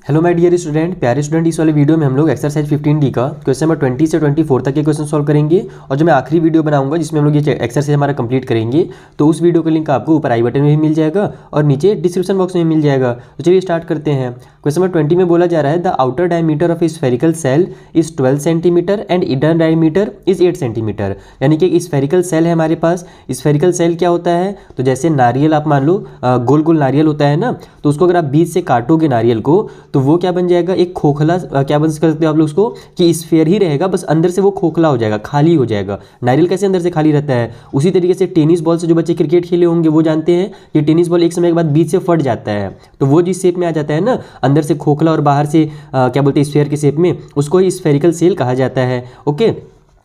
Hello my dear student, प्यारे student. इस वाले वीडियो में हम लोग एक्सरसाइज 15D का क्वेश्चन नंबर 20 से 24 तक के क्वेश्चन सॉल्व करेंगे। और जो मैं आखिरी वीडियो बनाऊंगा जिसमें हम लोग ये एक्सरसाइज हमारा कंप्लीट करेंगे, तो उस वीडियो का लिंक आपको ऊपर आई बटन में भी मिल जाएगा और नीचे डिस्क्रिप्शन बॉक्स में मिल जाएगा। तो चलिए स्टार्ट करते हैं। क्वेश्चन नंबर 20 में बोला जा रहा है the outer diameter of A spherical shell is 12 centimetre and inner diameter is 8 centimetre. यानी कि स्फेरिकल सेल है हमारे पास। स्फेरिकल सेल क्या होता है? तो जैसे नारियल आप मान लो, गोल गोल नारियल होता है ना, तो उसको अगर आप बीच से काटोगे नारियल को तो वो क्या बन जाएगा? एक खोखला क्या बन सकते हो आप लोग उसको कि स्फेयर ही रहेगा, बस अंदर से वो खोखला हो जाएगा, खाली हो जाएगा। नारियल कैसे अंदर से खाली रहता है? उसी तरीके से टेनिस बॉल से जो बच्चे क्रिकेट खेले होंगे वो जानते हैं कि टेनिस बॉल एक समय के बाद बीच से फट जाता है, तो वो जिस शेप में आ जाता है ना, अंदर से खोखला और बाहर से क्या बोलते हैं स्फेयर के शेप में, उसको ही स्फेरिकल सेल कहा जाता है। ओके,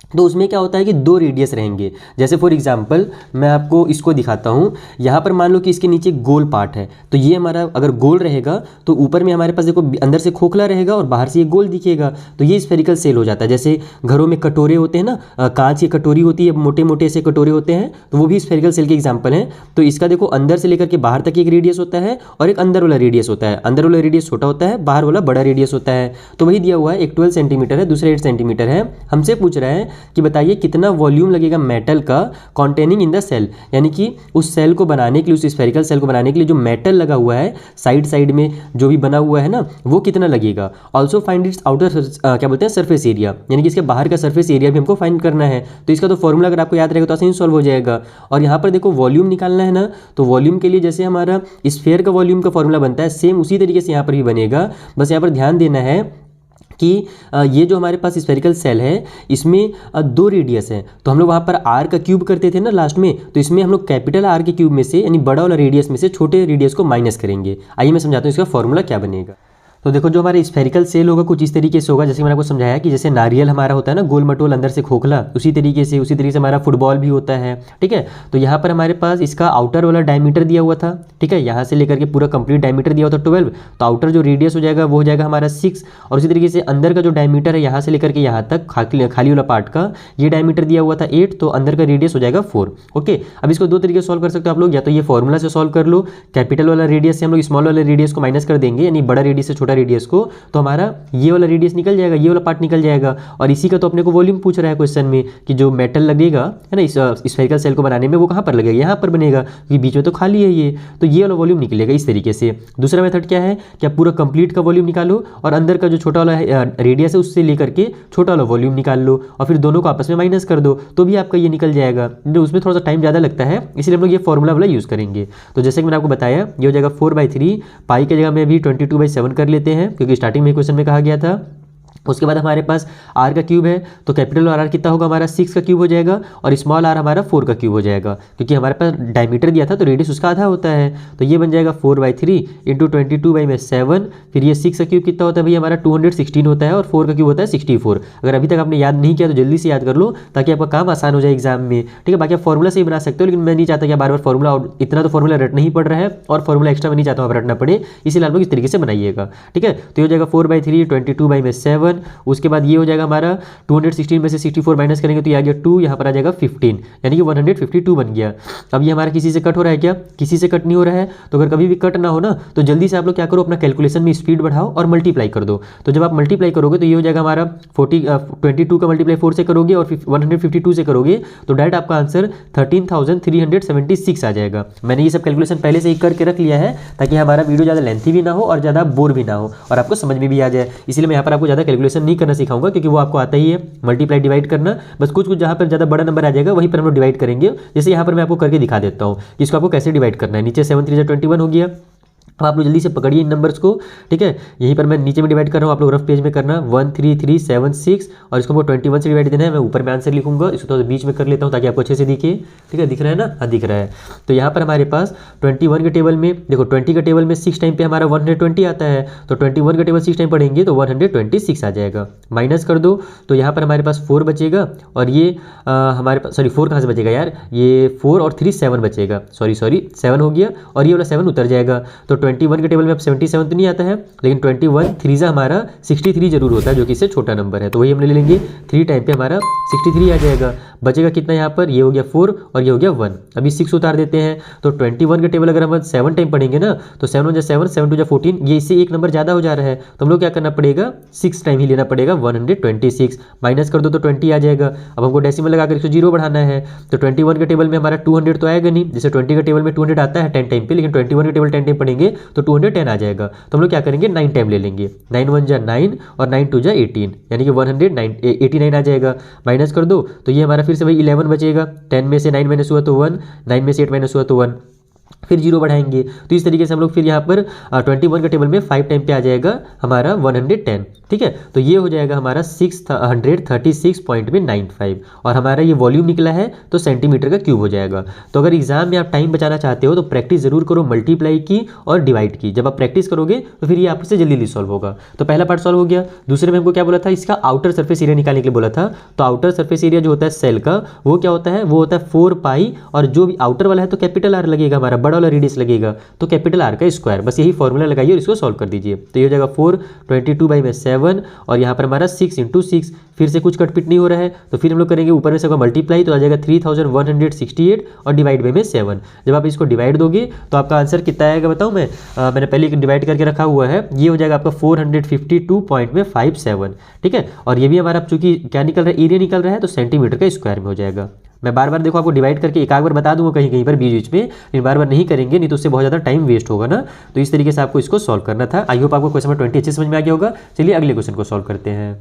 तो उसमें क्या होता है कि दो रेडियस रहेंगे। जैसे फॉर एग्जांपल मैं आपको इसको दिखाता हूँ। यहाँ पर मान लो कि इसके नीचे गोल पार्ट है, तो ये हमारा अगर गोल रहेगा तो ऊपर में हमारे पास देखो अंदर से खोखला रहेगा और बाहर से ये गोल दिखेगा, तो ये स्फेरिकल सेल हो जाता है। जैसे घरों में कटोरे होते हैं ना, कांच की कटोरी होती है, मोटे मोटे से कटोरे होते हैं, तो वो भी स्फेरिकल सेल के एग्जाम्पल हैं। तो इसका देखो अंदर से लेकर के बाहर तक एक रेडियस होता है और एक अंदर वाला रेडियस होता है। अंदर वाला रेडियस छोटा होता है, बाहर वाला बड़ा रेडियस होता है। तो वही दिया हुआ है, एक 12 सेंटीमीटर है, दूसरा 8 सेंटीमीटर है। हमसे पूछ रहा है कि बताइए कितना वॉल्यूम लगेगा मेटल का कॉन्टेनिंग इन द सेल, यानी कि उस सेल को बनाने के लिए, उस स्फेरिकल सेल को बनाने के लिए जो मेटल लगा हुआ है साइड साइड में जो भी बना हुआ है ना, वो कितना लगेगा। ऑल्सो फाइंड इट्स आउटर क्या बोलते हैं सरफेस एरिया, यानी कि इसके बाहर का सरफेस एरिया भी हमको फाइंड करना है। तो इसका तो फॉर्मूला अगर आपको याद रहेगा तो आसानी सॉल्व हो जाएगा। और यहाँ पर देखो वॉल्यूम निकालना है ना, तो वॉल्यूम के लिए जैसे हमारा स्फेयर का वॉल्यूम का फॉर्मूला बनता है, सेम उसी तरीके से यहाँ पर भी बनेगा। बस यहाँ पर ध्यान देना है कि ये जो हमारे पास स्फेरिकल सेल है इसमें दो रेडियस है। तो हम लोग वहाँ पर आर का क्यूब करते थे ना लास्ट में, तो इसमें हम लोग कैपिटल आर के क्यूब में से यानी बड़ा वाला रेडियस में से छोटे रेडियस को माइनस करेंगे। आइए मैं समझाता हूँ इसका फॉर्मूला क्या बनेगा। तो देखो जो हमारा स्फेरिकल सेल होगा कुछ इस तरीके से होगा, जैसे मैंने आपको समझाया कि जैसे नारियल हमारा होता है ना गोल मटोल अंदर से खोखला, उसी तरीके से हमारा फुटबॉल भी होता है। ठीक है, तो यहाँ पर हमारे पास इसका आउटर वाला डायमीटर दिया हुआ था। ठीक है, यहाँ से लेकर के पूरा कंप्लीट डायमीटर दिया हुआ था 12, तो आउटर जो रेडियस हो जाएगा वो हो जाएगा हमारा 6। और उसी तरीके से अंदर का जो डायमीटर है यहाँ से लेकर के यहाँ तक खाली वाला पार्ट का ये डायमीटर दिया हुआ था 8, तो अंदर का रेडियस हो जाएगा 4। ओके, अब इसको दो तरीके से सॉल्व कर सकते हो आप लोग, या तो ये फॉर्मूला से सॉल्व कर लो, कैपिटल वाला रेडियस से हम लोग स्मॉल वाले रेडियस को माइनस कर देंगे, यानी बड़ा रेडियस से छोटा रेडियस को, तो हमारा ये वाला रेडियस निकल जाएगा, ये वाला पार्ट निकल जाएगा। और इसी का तो अपने को वॉल्यूम पूछ रहा है क्वेश्चन में कि जो मेटल लगेगा है ना इस स्फेरिकल सेल को बनाने में, वो कहाँ पर लगेगा? यहाँ पर बनेगा, क्योंकि बीच में तो खाली है ये, तो ये वाला वॉल्यूम निकलेगा इस तरीके से। दूसरा मेथड क्या है कि आप पूरा कंप्लीट का वॉल्यूम निकालो और अंदर का जो छोटा वाला रेडियस है उससे लेकर के छोटा वाला वॉल्यूम निकाल लो और फिर दोनों को आपस में माइनस कर दो, तो भी आपका ये निकल जाएगा। उसमें थोड़ा सा टाइम ज़्यादा लगता है, इसलिए हम लोग ये फॉर्मूला वाला यूज़ करेंगे। तो जैसे कि मैंने आपको बताया ये हो जाएगा 4/3, पाई की जगह में भी 22/7 कर लेते हैं, क्योंकि स्टार्टिंग में क्वेश्चन में कहा गया था। उसके बाद हमारे पास आर का क्यूब है, तो कैपिटल आर कितना होगा हमारा 6 का क्यूब हो जाएगा, और स्मॉल आर हमारा 4 का क्यूब हो जाएगा, क्योंकि हमारे पास डायमीटर दिया था तो रेडियस उसका आधा होता है। तो ये बन जाएगा 4/3 इंटू 22/7। फिर ये 6 का क्यूब कितना होता है भैया हमारा 216 होता है, और 4 का क्यूब होता है 64। अगर अभी तक आपने याद नहीं किया तो जल्दी से याद कर लो ताकि आपका काम आसान हो जाए एग्जाम में। ठीक है, बाकी आप फॉर्मूला से ही बना सकते हो, लेकिन मैं नहीं चाहता कि बार बार फॉर्मूला, और इतना तो फॉर्मूला रटना ही पड़ रहा है और फॉर्मूला एक्स्ट्रा मैं नहीं चाहता हूँ आप रटना पड़े, इसीलिए आप लोग इस तरीके से बनाइएगा। ठीक है, तो ये हो जाएगा 4/3 22/7। उसके बाद हो जाएगा हमारा 216 में से 64 माइनस करेंगे तो ये आ गया 2, यहाँ पर आ जाएगा 15, यानी कि 152 बन गया। अब ये हमारा किसी से कट हो रहा है क्या? किसी से कट नहीं हो रहा है। तो अगर कभी भी कट ना हो ना, तो जल्दी से आप लोग क्या करो, अपना कैलकुलेशन में स्पीड बढ़ाओ और मल्टीप्लाई कर दो। तो जब आप मल्टीप्लाई करोगे तो ये हो जाएगा हमारा 22 का मल्टीप्लाई 4 से करोगे और 152 से करोगे तो डायरेक्ट आपका आंसर 13,376 आ जाएगा। मैंने ये सब कैलकुलेशन पहले से ही करके रख लिया है ताकि हमारा वीडियो ज़्यादा लेंथी भी ना हो और ज़्यादा बोर भी ना हो और आपको समझ में भी आ जाए। इसलिए मैं यहाँ पर आपको ज़्यादा कैलकुलेशन नहीं करना सिखाऊंगा, क्योंकि वो आपको आता ही है, मल्टीप्लाई डिवाइड करना। बस कुछ जहाँ पर ज़्यादा बड़ा नंबर आ जाएगा वहीं पर हम लोग डिवाइड करेंगे। जैसे यहाँ पर मैं आपको करके दिखा देता हूँ कि इसको आपको कैसे डिवाइड करना है। नीचे 7 3 21 हो गया। अब आप लोग जल्दी से पकड़िए इन नंबर्स को। ठीक है, यहीं पर मैं नीचे में डिवाइड कर रहा हूँ, आप लोग रफ पेज में करना 13376, और इसको 21 से डिवाइड देना है। मैं ऊपर में आंसर लिखूंगा, इसको तो बीच में कर लेता हूँ ताकि आपको अच्छे से दिखे। ठीक है, दिख रहा है ना? हाँ दिख रहा है। तो यहाँ पर हमारे पास 21 के टेबल में देखो, 20 का टेबल में 6 टाइम पे हमारा 120 आता है, तो 21 का टेबल 6 टाइम पढ़ेंगे तो 126 आ जाएगा। माइनस कर दो तो यहाँ पर हमारे पास 4 बचेगा, और ये हमारे पास 4 कहाँ से बचेगा यार, ये 4 और 3 7 बचेगा, सॉरी 7 हो गया, और ये वाला 7 उतर जाएगा। तो 21 के टेबल में अब 77 तो नहीं आता है, लेकिन 21 थ्रीजा हमारा 63 जरूर होता है, जो कि इससे छोटा नंबर है, तो वही हम ले लेंगे। 3 टाइम पे हमारा 63 आ जाएगा। बचेगा कितना यहाँ पर, ये हो गया 4 और ये हो गया 1। अभी 6 उतार देते हैं, तो 21 के टेबल अगर हम 7 टाइम पढ़ेंगे ना, तो 7 1 7, 7 2 14, ये इससे एक नंबर ज़्यादा हो जा रहा है, तो हम लोग क्या करना पड़ेगा, 6 टाइम ही लेना पड़ेगा। 126 माइनस कर दो तो 20 आ जाएगा। अब हमको डेसिमल लगाकर 10 बढ़ाना है, तो 21 के टेबल में हमारा 200 तो आएगा नहीं, जैसे 20 के टेबल में 200 आता है 10 टाइम पे, लेकिन 21 के टेबल 10 टाइम पढ़ेंगे तो 210 आ जाएगा। तो हम लोग क्या करेंगे, 9 टाइम ले लेंगे। 9 1 जा 9 और 9 2 जा 18, यानी कि 189 आ जाएगा। माइनस कर दो तो ये हमारा फिर से वही 11 बचेगा। 10 में से 9 माइनस हुआ तो 1, 9 में से 8 माइनस हुआ तो 1, फिर 0 बढ़ाएंगे। तो इस तरीके से हम लोग फिर यहाँ पर 21 के टेबल में 5 टाइम पे आ जाएगा हमारा 110, ठीक है। तो ये हो जाएगा हमारा 636.95, और हमारा ये वॉल्यूम निकला है तो सेंटीमीटर का क्यूब हो जाएगा। तो अगर एग्जाम में आप टाइम बचाना चाहते हो तो प्रैक्टिस जरूर करो मल्टीप्लाई की और डिवाइड की। जब आप प्रैक्टिस करोगे तो फिर ये आपसे जल्दी जल्दी सॉल्व होगा। तो पहला पार्ट सॉल्व हो गया। दूसरे में हमको क्या बोला था, इसका आउटर सरफेस एरिया निकालने के लिए बोला था। तो आउटर सरफेस एरिया जो होता है सेल का, वो क्या होता है, वो होता है 4 पाई, और जो भी आउटर वाला है तो कैपिटल आर लगेगा, हमारा बड़ा वाला रेडियस लगेगा तो कैपिटल आर का स्क्वायर। बस यही फॉर्मूला लगाइए और इसको सॉल्व कर दीजिए। तो ये हो जाएगा 4, 22/7, और यहाँ पर हमारा 6 × 6, फिर से कुछ कटपिट नहीं हो रहा है, तो फिर हम लोग करेंगे ऊपर में से मल्टीप्लाई, तो आ जाएगा 3168 और डिवाइड बाई में 7। जब आप इसको डिवाइड दोगे तो आपका आंसर कितना आएगा बताऊँ मैं, मैंने पहले डिवाइड करके रखा हुआ है, ये हो जाएगा आपका 452.57, ठीक है। और ये भी हमारा चूंकि क्या निकल रहा है, एरिया निकल रहा है, तो सेंटीमीटर का स्क्वायर में हो जाएगा। मैं बार बार देखो आपको डिवाइड करके एक आध बार बता दूंगा कहीं कहीं पर बीच बीच में, लेकिन बार बार नहीं करेंगे, नहीं तो उससे बहुत ज़्यादा टाइम वेस्ट होगा ना। तो इस तरीके से आपको इसको सॉल्व करना था। आई होप आपको क्वेश्चन नंबर 20 अच्छे समझ में आ गया होगा। चलिए अगले क्वेश्चन को सॉल्व करते हैं।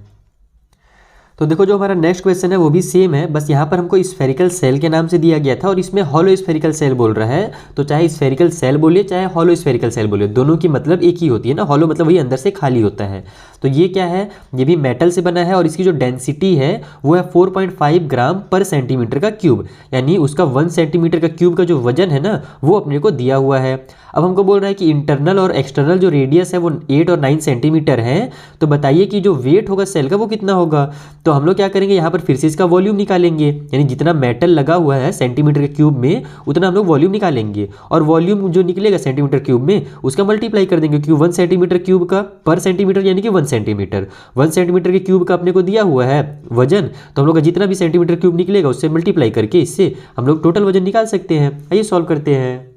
तो देखो जो हमारा नेक्स्ट क्वेश्चन है वो भी सेम है, बस यहाँ पर हमको स्फेरिकल सेल के नाम से दिया गया था और इसमें हॉलो स्फेरिकल सेल बोल रहा है। तो चाहे स्फेरिकल सेल बोलिए चाहे हॉलो स्फेरिकल सेल बोलिए, दोनों की मतलब एक ही होती है ना। हॉलो मतलब वही अंदर से खाली होता है। तो ये क्या है, ये भी मेटल से बना है और इसकी जो डेंसिटी है वो है 4.5 ग्राम पर सेंटीमीटर का क्यूब, यानी उसका 1 सेंटीमीटर का क्यूब का जो वजन है ना वो अपने को दिया हुआ है। अब हमको बोल रहा है कि इंटरनल और एक्सटर्नल जो रेडियस है वो 8 और 9 सेंटीमीटर है। तो बताइए कि जो वेट होगा सेल का वो कितना होगा। तो हम लोग क्या करेंगे, यहाँ पर फिर से इसका वॉल्यूम निकालेंगे, यानी जितना मेटल लगा हुआ है सेंटीमीटर के क्यूब में उतना हम लोग वॉल्यूम निकालेंगे, और वॉल्यूम जो निकलेगा सेंटीमीटर क्यूब में उसका मल्टीप्लाई कर देंगे, क्योंकि 1 सेंटीमीटर क्यूब का पर सेंटीमीटर यानी कि 1 सेंटीमीटर, 1 सेंटीमीटर के क्यूब का अपने को दिया हुआ है वजन, तो हम लोग का जितना भी सेंटीमीटर क्यूब निकलेगा उससे मल्टीप्लाई करके इससे हम लोग टोटल वजन निकाल सकते हैं। आइए सॉल्व करते हैं।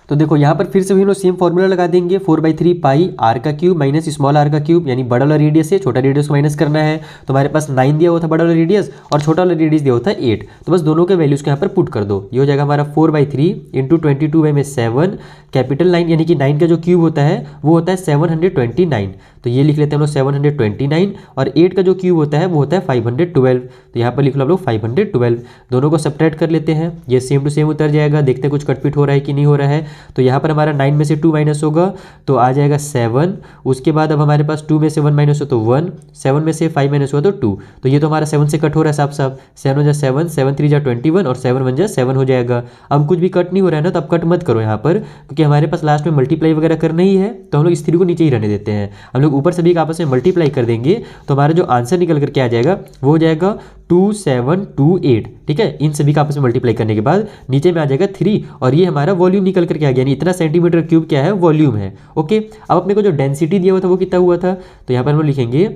तो देखो यहाँ पर फिर से भी हम लोग सेम फॉर्मूला लगा देंगे, 4/3 पाई आर का क्यूब माइनस स्मॉल आर का क्यूब, यानी बड़ा वाला रेडियस है छोटा रेडियस को माइनस करना है। तो हमारे पास 9 दिया हुआ था बड़ा वाला रेडियस और छोटा वाला रेडियस दिया हुआ था 8, तो बस दोनों के वैल्यूज को यहाँ पर पुट कर दो। ये हो जाएगा हमारा 4/3 × 22/7, कैपिटल 9 यानी कि 9 का जो क्यूब होता है वो होता है 729, तो ये लिख लेते हैं हम लोग 729, और 8 का जो क्यूब होता है वो होता है 512, तो यहाँ पर लिख लो हम लोग 512। दोनों को सब्ट्रैक्ट कर लेते हैं, ये सेम टू सेम उतर जाएगा। देखते हैं कुछ कटपिट हो रहा है कि नहीं हो रहा है। तो यहाँ पर हमारा 9 में से 2 माइनस होगा तो आ जाएगा 7, उसके बाद अब हमारे पास 2 में से 1 माइनस हो तो 1, 7 में से 5 माइनस हुआ तो 2, तो ये तो हमारा 7 से कट हो रहा है साफ साफ। 7 1 7, 7 3 21 और 7 1 7 हो जाएगा। अब कुछ भी कट नहीं हो रहा है ना, तो अब कट मत करो यहाँ पर, क्योंकि हमारे पास लास्ट में मल्टीप्लाई वगैरह करना ही है, तो हम लोग इस 3 को नीचे ही रहने देते हैं। हम लोग ऊपर सभी का आपस में मल्टीप्लाई कर देंगे तो हमारा जो आंसर निकल करके आ जाएगा वो हो जाएगा 2728, ठीक है। इन सभी का आपस में मल्टीप्लाई करने के बाद नीचे में आ जाएगा 3, और ये हमारा वॉल्यूम निकल करके आ गया, यानी इतना सेंटीमीटर क्यूब क्या है, वॉल्यूम है। ओके, अब अपने को जो डेंसिटी दिया हुआ था वो कितना हुआ था, तो यहाँ पर हम लिखेंगे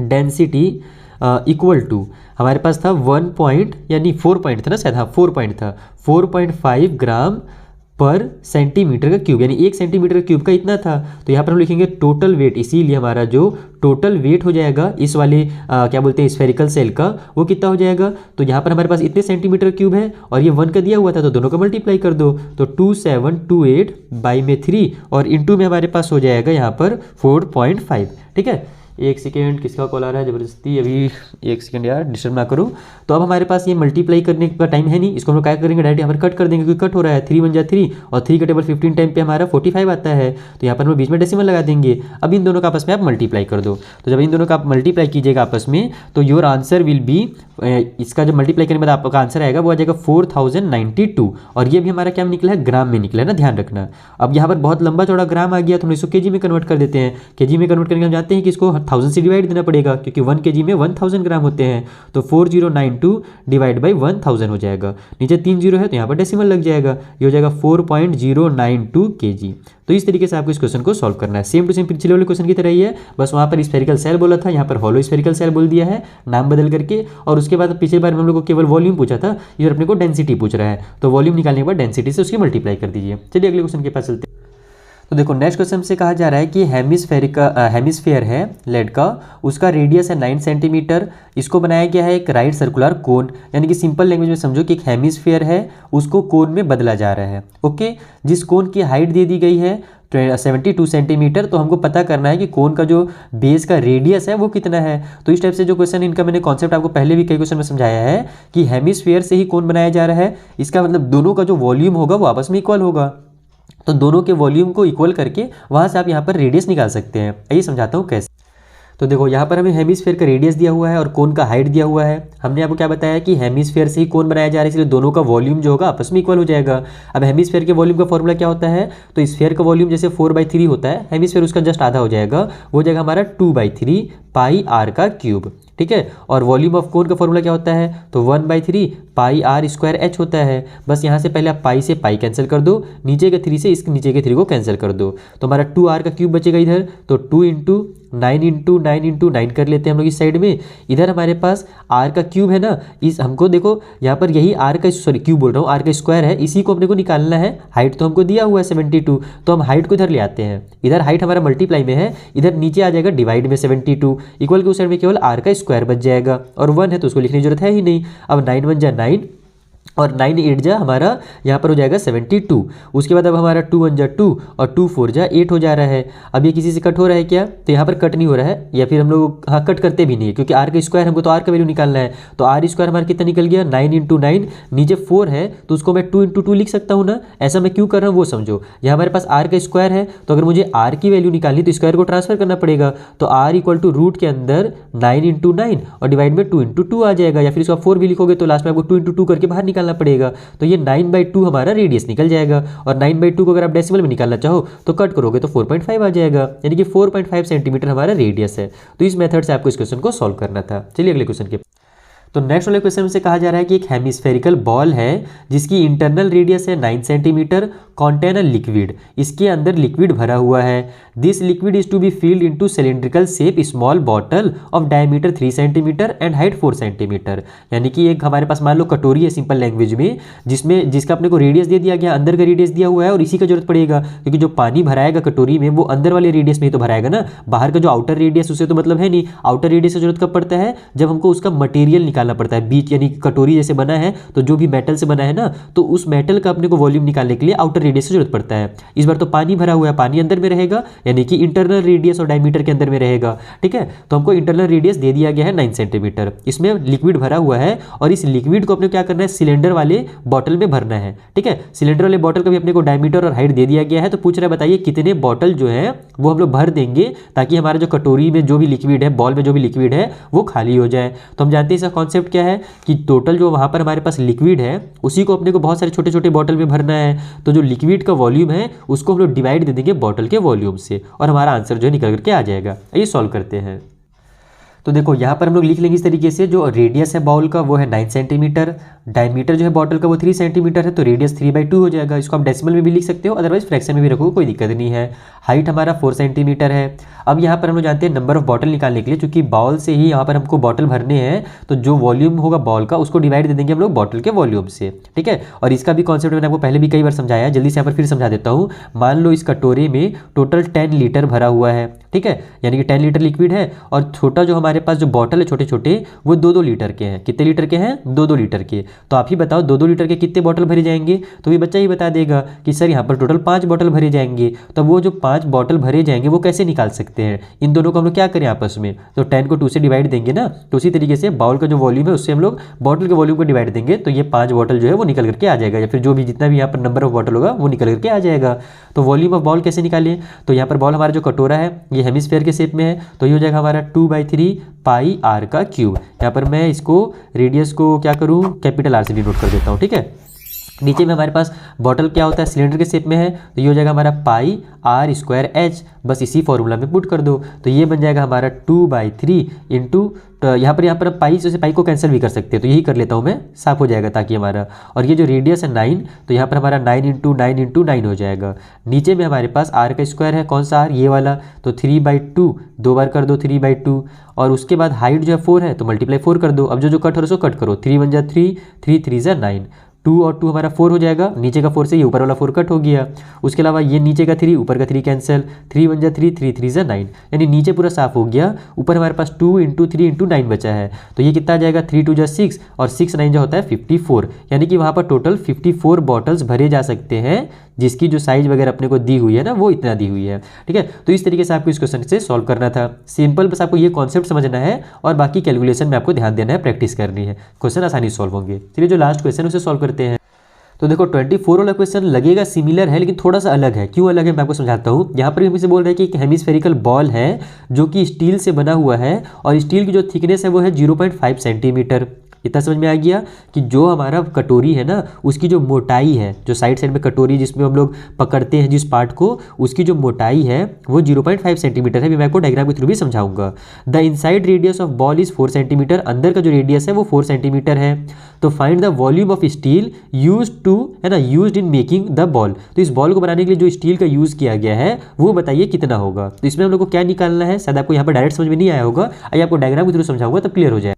डेंसिटी इक्वल टू, हमारे पास था 1 पॉइंट यानी 4 पॉइंट था ना शायद, हाँ 4 पॉइंट था, 4.5 ग्राम पर सेंटीमीटर का क्यूब, यानी 1 सेंटीमीटर क्यूब का इतना था। तो यहाँ पर हम लिखेंगे टोटल वेट, इसीलिए हमारा जो टोटल वेट हो जाएगा इस वाले क्या बोलते हैं स्फेरिकल सेल का, वो कितना हो जाएगा। तो यहाँ पर हमारे पास इतने सेंटीमीटर क्यूब है और ये 1 का दिया हुआ था, तो दोनों का मल्टीप्लाई कर दो, तो 2728 बाई में 3 और इंटू में हमारे पास हो जाएगा यहाँ पर 4.5, ठीक है। एक सेकेंड, किसका कॉल आ रहा है ज़बरदस्ती, अभी एक सेकेंड यार डिस्टर्ब ना करो। तो अब हमारे पास ये मल्टीप्लाई करने का टाइम है नहीं, इसको हम लोग क्या करेंगे डायरेक्ट यहाँ पर कट कर देंगे, क्योंकि कट हो रहा है। 3 1 3 और 3 का टेबल 15 टाइम पे हमारा 45 आता है, तो यहाँ पर हम बीच में डेसिमल लगा देंगे। अब इन दोनों का आपस में आप मल्टीप्लाई कर दो, तो जब इन दोनों का आप मल्टीप्लाई कीजिएगा आपस में तो योर आंसर विल बी, इसका जब मल्टीप्लाई करने के बाद आपका आंसर आएगा वो आ जाएगा 4092, और ये भी हमारा क्या निकला है, ग्राम में निकला है ना, ध्यान रखना। अब यहाँ पर बहुत लंबा चौड़ा ग्राम आ गया, तो हम इसको केजी में कन्वर्ट कर देते हैं। केजी में कन्वर्ट करके हम जानते हैं कि इसको 1000 से डिवाइड देना पड़ेगा क्योंकि 1 kg में 1000 ग्राम होते हैं। तो 4092 डिवाइड बाई 1000 हो जाएगा। नीचे 3 जीरो है तो यहाँ पर डेसिमल लग जाएगा, ये हो जाएगा 4.092 kg। तो इस तरीके से आपको इस क्वेश्चन को सॉल्व करना है। सेम टू सेम पिछले वाले क्वेश्चन की तरह ही है, बस वहाँ पर स्फेरिकल सेल बोला था, यहाँ पर हॉलो स्फेरिकल सेल बोल दिया है नाम बदल करके। और उसके बाद पिछले बार हम लोग को केवल वॉल्यूम पूछा था, इधर अपने को डेंसिटी पूछ रहा है, तो वॉल्यूम निकालने के बाद डेंसिटी से उसकी मल्टीप्लाई कर दीजिए। चलिए अगले क्वेश्चन के पास चलते हैं। तो देखो नेक्स्ट क्वेश्चन से कहा जा रहा है कि हेमिस्फेयर है लेड का, उसका रेडियस है 9 सेंटीमीटर, इसको बनाया गया है एक राइट सर्कुलर कोन। यानी कि सिंपल लैंग्वेज में समझो कि एक हेमिस्फेयर है, उसको कोन में बदला जा रहा है। ओके, जिस कोन की हाइट दे दी गई है 72 सेंटीमीटर, तो हमको पता करना है कि कोन का जो बेस का रेडियस है वो कितना है। तो इस टाइप से जो क्वेश्चन इनका मैंने कॉन्सेप्ट आपको पहले भी कई क्वेश्चन में समझाया है कि हेमिस्फेयर से ही कोन बनाया जा रहा है। इसका मतलब दोनों का जो वॉल्यूम होगा वो आपस में इक्वल होगा, तो दोनों के वॉल्यूम को इक्वल करके वहाँ से आप यहाँ पर रेडियस निकाल सकते हैं। आइए समझाता हूँ कैसे। तो देखो यहाँ पर हमें हेमिस्फेयर का रेडियस दिया हुआ है और कोन का हाइट दिया हुआ है। हमने आपको क्या बताया कि हेमिस्फेयर से ही कोन बनाया जा रहा है, इसलिए दोनों का वॉल्यूम जो होगा आपस में इक्वल हो जाएगा। अब हेमिस्फेयर के वॉल्यूम का फॉर्मूला क्या होता है, तो स्फेयर का वॉल्यूम जैसे 4/3 होता है, हेमिस्फेयर उसका जस्ट आधा हो जाएगा, वो हो जाएगा हमारा 2/3 पाई आर का क्यूब। ठीक है, और वॉल्यूम ऑफ कोन का फॉर्मूला क्या होता है, तो 1/3 पाई आर स्क्वायर एच होता है। बस यहाँ से पहले आप पाई से पाई कैंसिल कर दो, नीचे के 3 से इस नीचे के 3 को कैंसिल कर दो, तो हमारा 2r का क्यूब बचेगा इधर। तो 2 × 9 × 9 × 9 कर लेते हैं हम लोग इस साइड में। इधर हमारे पास r का क्यूब है ना, इस हमको देखो यहाँ पर यही r का क्यूब बोल रहा हूँ, r का स्क्वायर है, इसी को अपने को निकालना है। हाइट तो हमको दिया हुआ है 72, तो हम हाइट को इधर ले आते हैं। इधर हाइट हमारा मल्टीप्लाई में है, इधर नीचे आ जाएगा डिवाइड में 72, इक्वल के उस साइड में केवल r का स्क्वायर बच जाएगा, और 1 है तो उसको लिखने की जरूरत है ही नहीं। अब 9 × 1 = 9 और 9 × 8 हमारा यहाँ पर हो जाएगा 72। उसके बाद अब हमारा 2 × 1 = 2 और 2 × 4 = 8 हो जा रहा है। अब ये किसी से कट हो रहा है क्या, तो यहाँ पर कट नहीं हो रहा है, या फिर हम लोग हाँ कट करते भी नहीं है क्योंकि r का स्क्वायर हमको तो r का वैल्यू निकालना है। तो r स्क्वायर हमारा कितना निकल गया, 9 × 9, नीचे 4 है तो उसको मैं 2 × 2 लिख सकता हूँ ना। ऐसा मैं क्यों कर रहा हूँ वो समझो। यहाँ हमारे पास r का स्क्वायर है, तो अगर मुझे r की वैल्यू निकालनी तो स्क्वायर को ट्रांसफर करना पड़ेगा। तो r = रूट के अंदर 9 × 9 और डिवाइड में 2 × 2 आ जाएगा, या फिर इसका 4 भी लिखोगे तो लास्ट में आपको 2 × 2 करके बाहर निकालना पड़ेगा। तो ये 9/2 हमारा रेडियस निकल जाएगा, और 9/2 को अगर आप डेसिमल में निकालना चाहो तो कट करोगे तो 4.5 आ जाएगा, यानी कि 4.5 सेंटीमीटर हमारा रेडियस है। तो इस मेथड से आपको इस क्वेश्चन को सॉल्व करना था। चलिए अगले क्वेश्चन के। तो नेक्स्ट वाले क्वेश्चन में से कहा जा रहा है कि एक हेमिस्फेरिकल बॉल है जिसकी इंटरनल रेडियस है 9 सेंटीमीटर, कॉन्टेन अ लिक्विड, इसके अंदर लिक्विड भरा हुआ है। This liquid is to be filled into cylindrical shape small bottle of diameter 3 centimetre and height 4 centimetre. यानी कि एक हमारे पास मान लो कटोरी है सिंपल लैंग्वेज में, जिसका अपने को रेडियस दे दिया गया, अंदर का रेडियस दिया हुआ है, और इसी का जरूरत पड़ेगा क्योंकि जो पानी भराएगा कटोरी में वो अंदर वाले रेडियस में ही तो भराएगा ना, बाहर का जो आउटर रेडियस उससे तो मतलब है नहीं। आउटर रेडियस की जरूरत कब पड़ता है, जब हमको उसका मटेरियल निकालना पड़ता है बीच, यानी कटोरी जैसे बना है तो जो भी मेटल से बना है ना, तो उस मेटल का अपने को वॉल्यूम निकालने के लिए आउटर रेडियस की जरूरत पड़ता है। इस बार तो पानी भरा हुआ है, पानी अंदर में रहेगा, यानी कि इंटरनल रेडियस और डायमीटर के अंदर में रहेगा। ठीक है, तो हमको इंटरनल रेडियस दे दिया गया है 9 सेंटीमीटर, इसमें लिक्विड भरा हुआ है, और इस लिक्विड को अपने क्या करना है, सिलेंडर वाले बॉटल में भरना है। ठीक है, सिलेंडर वाले बॉटल का भी अपने को डायमीटर और हाइट दे दिया गया है। तो पूछ रहा है बताइए कितने बॉटल जो है वो हम लोग भर देंगे ताकि हमारा जो कटोरी में जो भी लिक्विड है, बॉल में जो भी लिक्विड है वो खाली हो जाए। तो हम जानते हैं इसका कॉन्सेप्ट क्या है कि टोटल जो वहाँ पर हमारे पास लिक्विड है उसी को अपने को बहुत सारे छोटे छोटे बॉटल में भरना है। तो जो लिक्विड का वॉल्यूम है उसको हम लोग डिवाइड दे देंगे बॉटल के वॉल्यूम से, और हमारा आंसर जो है निकल करके आ जाएगा। ये सॉल्व करते हैं। तो देखो यहाँ पर हम लोग लिख लेंगे इस तरीके से, जो रेडियस है बॉल का वो है 9 सेंटीमीटर, डायमीटर जो है बॉटल का वो 3 सेंटीमीटर है, तो रेडियस 3/2 हो जाएगा। इसको आप डेसिमल में भी लिख सकते हो, अदरवाइज फ्रैक्शन में भी रखोगे कोई दिक्कत नहीं है। हाइट हमारा 4 सेंटीमीटर है। अब यहाँ पर हम लोग जानते हैं नंबर ऑफ बॉटल निकालने के लिए, चूंकि बॉल से ही यहाँ पर हमको बॉटल भरने हैं, तो जो वॉल्यूम होगा बॉल का उसको डिवाइड दे देंगे हम लोग बॉटल के वॉल्यूम से। ठीक है, और इसका भी कॉन्सेप्ट मैंने आपको पहले भी कई बार समझाया है, जल्दी से यहाँ पर फिर समझा देता हूँ। मान लो इस कटोरे में टोटल 10 लीटर भरा हुआ है। ठीक है, यानी कि 10 लीटर लिक्विड है, और छोटा जो हमारे पास जो बॉटल है छोटे छोटे वो 2-2 लीटर के हैं। कितने लीटर के हैं, 2-2 लीटर के। तो आप ही बताओ 2-2 लीटर के कितने बॉटल भरे जाएंगे, तो ये बच्चा ही बता देगा कि सर यहाँ पर टोटल 5 बॉटल भरे जाएंगे। तो वो जो 5 बॉटल भरे जाएंगे वो कैसे निकाल सकते हैं, इन दोनों को हम लोग क्या करें आपस में, तो 10 को 2 से डिवाइड देंगे ना, तो उसी तरीके से बाउल का जो वॉल्यूम है उससे हम लोग बॉटल के वॉल्यूम को डिवाइड देंगे, तो ये 5 बॉटल जो है वो निकल करके आ जाएगा, या फिर जो भी जितना भी यहाँ पर नंबर ऑफ बॉटल होगा वो निकल करके आ जाएगा। तो वॉल्यूम ऑफ बॉल कैसे निकालें, तो यहाँ पर बॉल हमारा जो कटोरा है ये हेमिस्फेयर के शेप में है, तो ये हो जाएगा हमारा 2/3 पाई आर का क्यूब। यहाँ पर मैं इसको रेडियस को क्या करूँ, कैपिटल आर से डिनोट कर देता हूँ। ठीक है, नीचे में हमारे पास बॉटल क्या होता है, सिलेंडर के शेप में है, तो ये हो जाएगा हमारा पाई आर स्क्वायर एच, बस इसी फॉर्मूला में पुट कर दो। तो ये बन जाएगा हमारा 2/3 इंटू, तो यहाँ पर पाई से पाई को कैंसिल भी कर सकते हैं, तो यही कर लेता हूँ मैं, साफ हो जाएगा ताकि हमारा, और ये जो रेडियस है 9, तो यहाँ पर हमारा 9 इंटू 9 इंटू 9 हो जाएगा। नीचे में हमारे पास आर का स्क्वायर है, कौन सा आर, ये वाला, तो 3/2, 2 बार कर दो 3/2, और उसके बाद हाइट जो है 4 है, तो मल्टीप्लाई 4 कर दो। अब जो कट हो रहा है उसको कट करो, 3 1 जा 3, 3 3 जा 9, 2 और 2 हमारा 4 हो जाएगा, नीचे का 4 से ये ऊपर वाला 4 कट हो गया। उसके अलावा ये नीचे का 3, ऊपर का 3 कैंसिल, 3 1 जा 3, 3 3 जा 9, यानी नीचे पूरा साफ हो गया। ऊपर हमारे पास 2 इंटू 3 इंटू 9 बचा है, तो ये कितना आ जाएगा, 3 2 जा 6 और 6 9 जो होता है 54, यानी कि वहाँ पर टोटल 54 बॉटल्स भरे जा सकते हैं, जिसकी जो साइज वगैरह अपने को दी हुई है ना, वो इतना दी हुई है। ठीक है, तो इस तरीके से आपको इस क्वेश्चन से सॉल्व करना था। सिंपल, बस आपको ये कॉन्सेप्ट समझना है और बाकी कैलकुलेशन में आपको ध्यान देना है, प्रैक्टिस करनी है, क्वेश्चन आसानी से सॉल्व होंगे। चलिए जो लास्ट क्वेश्चन उसे सॉल्व करते हैं। तो देखो 24 वाला क्वेश्चन लगेगा सिमिलर है, लेकिन थोड़ा सा अलग है। क्यों अलग है मैं आपको समझाता हूँ। यहाँ पर हम इसे बोल रहे हैं कि एक हेमिस्फेरिकल बॉल है जो कि स्टील से बना हुआ है, और स्टील की जो थिकनेस है वो है 0.5 सेंटीमीटर। इतना समझ में आ गया कि जो हमारा कटोरी है ना, उसकी जो मोटाई है, जो साइड में कटोरी जिसमें हम लोग पकड़ते हैं जिस पार्ट को, उसकी जो मोटाई है वो 0.5 सेंटीमीटर है। मैं आपको डायग्राम के थ्रू भी समझाऊंगा। The inside radius of ball is 4 centimetre, अंदर का जो रेडियस है वो 4 सेंटीमीटर है। तो find the volume of steel use to, है ना, use in making the ball. तो इस बॉल को बनाने के लिए जो स्टील का यूज किया गया है वो बताइए कितना होगा। तो इसमें हम लोग को क्या निकालना है, शायद आपको यहाँ पर डायरेक्ट समझ में नहीं आया होगा, आइए आपको डायग्राम के थ्रू समझाऊंगा तब क्लियर हो जाए।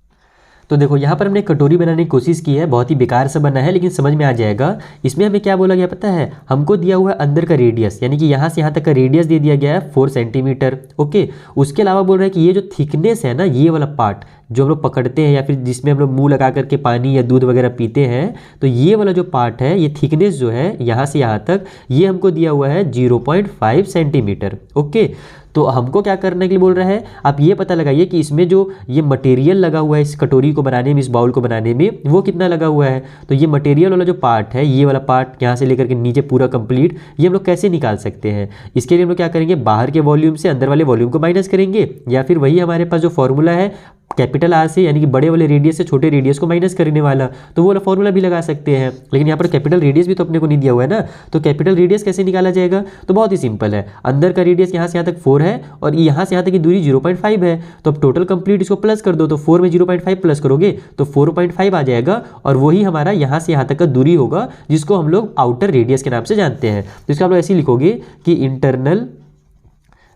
तो देखो यहाँ पर हमने कटोरी बनाने की कोशिश की है, बहुत ही बेकार सा बना है, लेकिन समझ में आ जाएगा। इसमें हमें क्या बोला गया पता है, हमको दिया हुआ है अंदर का रेडियस, यानी कि यहाँ से यहाँ तक का रेडियस दे दिया गया है 4 सेंटीमीटर। ओके, उसके अलावा बोल रहे हैं कि ये जो थिकनेस है ना, ये वाला पार्ट जो हम लोग पकड़ते हैं या फिर जिसमें हम लोग मुंह लगा करके पानी या दूध वगैरह पीते हैं, तो ये वाला जो पार्ट है, ये थिकनेस जो है यहाँ से यहाँ तक, ये हमको दिया हुआ है 0.5 सेंटीमीटर। ओके, तो हमको क्या करने के लिए बोल रहा है, आप ये पता लगाइए कि इसमें जो ये मटेरियल लगा हुआ है इस कटोरी को बनाने में, इस बाउल को बनाने में, वो कितना लगा हुआ है। तो ये मटेरियल वाला जो पार्ट है, ये वाला पार्ट यहाँ से लेकर के नीचे पूरा कंप्लीट, ये हम लोग कैसे निकाल सकते हैं। इसके लिए हम लोग क्या करेंगे, बाहर के वॉल्यूम से अंदर वाले वॉल्यूम को माइनस करेंगे, या फिर वही हमारे पास जो फॉर्मूला है कैपिटल आर से, यानी कि बड़े वाले रेडियस से छोटे रेडियस को माइनस करने वाला, तो वो वाला फॉर्मूला भी लगा सकते हैं। लेकिन यहाँ पर कैपिटल रेडियस भी तो अपने को नहीं दिया हुआ है ना, तो कैपिटल रेडियस कैसे निकाला जाएगा, तो बहुत ही सिंपल है। अंदर का रेडियस यहाँ से यहाँ तक 4 है और यहाँ से यहाँ तक की दूरी 0.5 है, तो अब टोटल कंप्लीट इसको प्लस कर दो, तो 4 में 0.5 प्लस करोगे तो 4.5 आ जाएगा, और वही हमारा यहाँ से यहाँ तक का दूरी होगा, जिसको हम लोग आउटर रेडियस के नाम से जानते हैं। तो इसका आप लोग ऐसे लिखोगे कि internal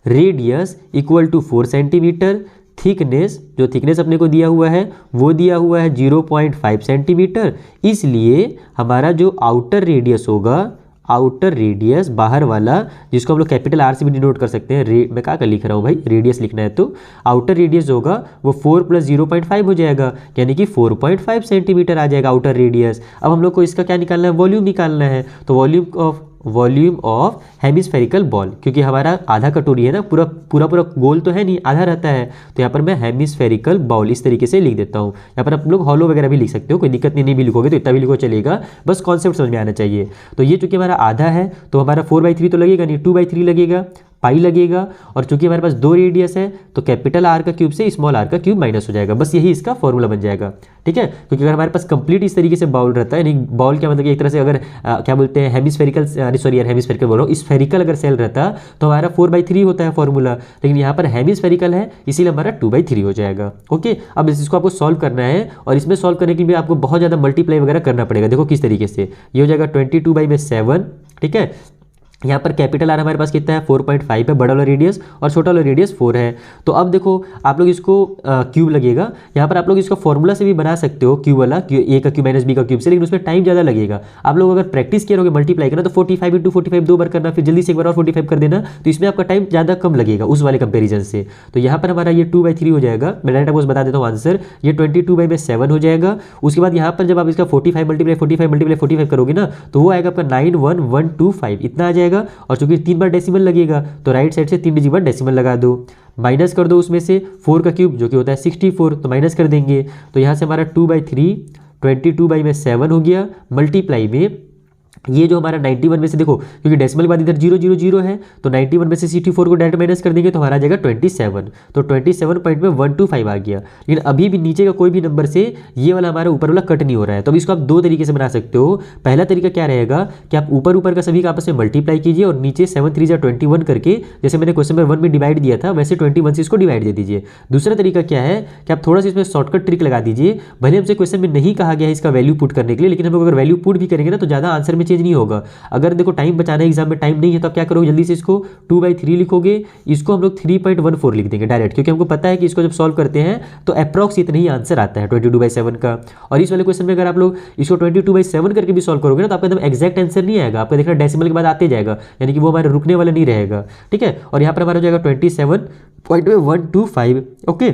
radius equal to 4 centimetre, thickness, जो थिकनेस अपने को दिया हुआ है वो दिया हुआ है 0.5 सेंटीमीटर, इसलिए हमारा जो आउटर रेडियस होगा, आउटर रेडियस बाहर वाला, जिसको हम लोग कैपिटल आर से भी डिनोट कर सकते हैं, मैं क्या लिख रहा हूँ भाई, रेडियस लिखना है, तो आउटर रेडियस होगा वो 4 + 0.5 हो जाएगा, यानी कि 4.5 सेंटीमीटर आ जाएगा आउटर रेडियस। अब हम लोग को इसका क्या निकालना है, वॉल्यूम निकालना है। तो वॉल्यूम ऑफ हेमिस्फेरिकल बॉल, क्योंकि हमारा आधा कटोरी है ना, पूरा गोल तो है नहीं, आधा रहता है, तो यहाँ पर मैं हेमिस्फेरिकल बॉल इस तरीके से लिख देता हूँ। यहाँ पर आप लोग हॉलो वगैरह भी लिख सकते हो, कोई दिक्कत नहीं भी लिखोगे तो इतना भी लिखो चलेगा, बस कॉन्सेप्ट समझ में आना चाहिए। तो ये चूंकि हमारा आधा है तो हमारा 4/3 तो लगेगा नहीं, 2/3 लगेगा, पाई लगेगा, और चूंकि हमारे पास 2 रेडियस है तो कैपिटल आर का क्यूब से स्मॉल आर का क्यूब माइनस हो जाएगा, बस यही इसका फॉर्मूला बन जाएगा। ठीक है, क्योंकि अगर हमारे पास कंप्लीट इस तरीके से बाउल रहता है, यानी बॉल क्या मतलब कि एक तरह से अगर क्या बोलते हैं हेमिस्फेरिकल, सॉरी यार हेमिस्फेरिकल बोल रहा हूँ, स्फेरिकल अगर सेल रहता तो हमारा 4/3 होता है फॉर्मूला, लेकिन यहाँ पर हेमिस्फेरिकल है इसीलिए हमारा 2/3 हो जाएगा। ओके, अब इसको आपको सॉल्व करना है, और इसमें सॉल्व करने के लिए आपको बहुत ज़्यादा मल्टीप्लाई वगैरह करना पड़ेगा। देखो किस तरीके से ये हो जाएगा 22/7। ठीक है, यहाँ पर कैपिटल आर हमारे पास कितना है, 4.5 है, बड़ा वाला रेडियस, और छोटा वाला रेडियस 4 है। तो अब देखो आप लोग इसको क्यूब लगेगा, यहाँ पर आप लोग इसका फॉर्मूला से भी बना सकते हो, क्यूब वाला, ए का क्यूब माइनस बी का क्यूब से, लेकिन उसमें टाइम ज़्यादा लगेगा। आप लोग अगर प्रैक्टिस किए रहोगे मल्टीप्लाई करना, तो 45 × 45 2 बार करना, फिर जल्दी से एक बार और 45 कर देना, तो इसमें आपका टाइम ज़्यादा कम लगेगा उस वाले कंपेरिजन से। तो यहाँ पर हमारा ये 2/3 हो जाएगा। मैं डायरेक्ट आपको बता देता हूँ आंसर, ये 22/7 हो जाएगा। उसके बाद यहाँ पर जब आप इसका 45 × 45 करोगे ना, तो वो आएगा आपका 91125, इतना आ जाएगा। और चूंकि 3 बार डेसिमल लगेगा तो राइट साइड से 3 डिजिट बार डेसिमल लगा दो, माइनस कर दो उसमें से 4 का क्यूब जो कि होता है 64, तो माइनस कर देंगे, तो यहाँ से हमारा 2/3 22/7 हो गया, मल्टीप्लाई में ये जो हमारा 91 में से देखो, क्योंकि डेसिमल के बाद इधर 0 0 0 है, तो 91 में से 64 को डायरेक्ट माइनस कर देंगे तो हमारा आ जाएगा 27। तो 27.125 आ गया। लेकिन अभी भी नीचे का कोई भी नंबर से ये वाला हमारा ऊपर वाला कट नहीं हो रहा है। तो अब इसको आप दो तरीके से बना सकते हो। पहला तरीका क्या रहेगा कि आप ऊपर ऊपर का सभी का आपस में मल्टीप्लाई कीजिए और नीचे 7 3 जा 21 करके, जैसे मैंने क्वेश्चन नंबर 1 में डिवाइड दिया था वैसे 21 से इसको डिवाइड दे दीजिए। दूसरा तरीका क्या है कि आप थोड़ा सा इसमें शॉर्टकट ट्रिक लगा दीजिए। भले हमसे क्वेश्चन में नहीं कहा गया है इसका वैल्यू पुट करने के लिए, लेकिन हम लोग अगर वैल्यू पुट भी करेंगे ना तो ज़्यादा आंसर में चेंज नहीं होगा। अगर देखो टाइम बचाना है, एग्जाम में टाइम नहीं है, तो आप क्या करोगे, जल्दी से इसको 2/3 लिखोगे, इसको हम लोग 3.14 लिख देंगे डायरेक्ट, क्योंकि हमको पता है कि इसको जब सॉल्व करते हैं तो अप्रॉक्स इतना ही आंसर आता है 22/7 का। और इस वाले क्वेश्चन में अगर आप लोग इसको 22/7 करके भी सॉल्व करोगे ना तो आपका एकदम एक्जैक्ट आंसर नहीं आएगा, आपका देखना डेसिमल के बाद आते जाएगा, यानी कि वो हमारा रुकने वाला नहीं रहेगा। ठीक है, और यहाँ पर हमारा हो जाएगा 27.125। ओके,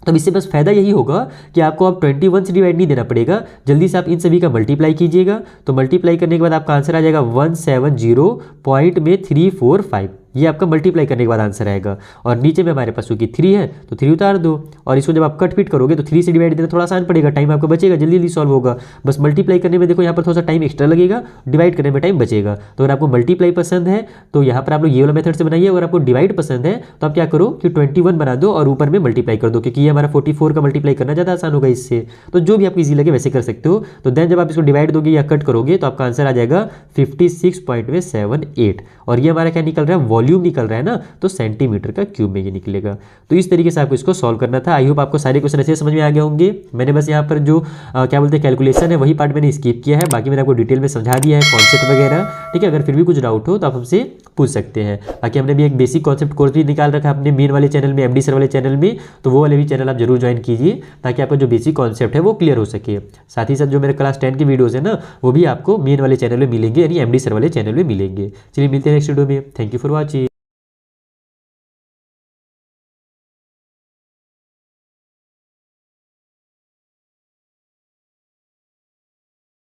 तो इससे बस फायदा यही होगा कि आपको अब 21 से डिवाइड नहीं देना पड़ेगा, जल्दी से आप इन सभी का मल्टीप्लाई कीजिएगा। तो मल्टीप्लाई करने के बाद आपका आंसर आ जाएगा 170.345। ये आपका मल्टीप्लाई करने के बाद आंसर आएगा। और नीचे में हमारे पास क्योंकि 3 है तो 3 उतार दो, और इसको जब आप कट फिट करोगे तो 3 से डिवाइड देना थोड़ा आसान पड़ेगा, टाइम आपका बचेगा, जल्दी जल्दी सॉल्व होगा। बस मल्टीप्लाई करने में देखो यहाँ पर थोड़ा सा टाइम एक्स्ट्रा लगेगा, डिवाइड करने में टाइम बचेगा। तो अगर आपको मल्टीप्लाई पसंद है तो यहाँ पर आप लोग ये वाला मेथड से बनाइए। अगर आपको डिवाइड पसंद है तो आप क्या करो कि 21 बना दो और ऊपर में मल्टीप्लाई कर दो, क्योंकि ये हमारा 44 का मल्टीप्लाई करना ज़्यादा आसान होगा इससे। तो जो भी आपको ईजी लगे वैसे कर सकते हो। तो देन जब आप इसको डिवाइड दोगे या कट करोगे तो आपका आंसर आ जाएगा 56.78। और ये हमारा क्या निकल रहा है, वॉल्यूम निकल रहा है ना, तो सेंटीमीटर का क्यूब में ये निकलेगा। तो इस तरीके से आपको इसको सॉल्व करना था। आई होप आपको सारे क्वेश्चन अच्छे समझ में आ गए होंगे। मैंने बस यहाँ पर जो क्या बोलते हैं कैलकुलेशन है वही पार्ट मैंने स्किप किया है, बाकी मैंने आपको डिटेल में समझा दिया है कॉन्सेप्ट वगैरह। ठीक है, अगर फिर भी कुछ डाउट हो तो आप हमसे पूछ सकते हैं। बाकी हमने भी एक बेसिक कॉन्सेप्ट कोर्स भी निकाल रखा है अपने मेन वाले चैनल में, MD सर वाले चैनल में, तो वो वाले भी चैनल आप जरूर ज्वाइन कीजिए ताकि आपका जो बेसिक कॉन्सेप्ट है वो क्लियर हो सके। साथ ही साथ जो मेरे क्लास 10 की वीडियोस है ना वो भी आपको मेन वाले चैनल में मिलेंगे, यानी MD सर वाले चैनल में मिलेंगे। चलिए मिलते हैं नेक्स्ट वीडियो में। Thank you for watching.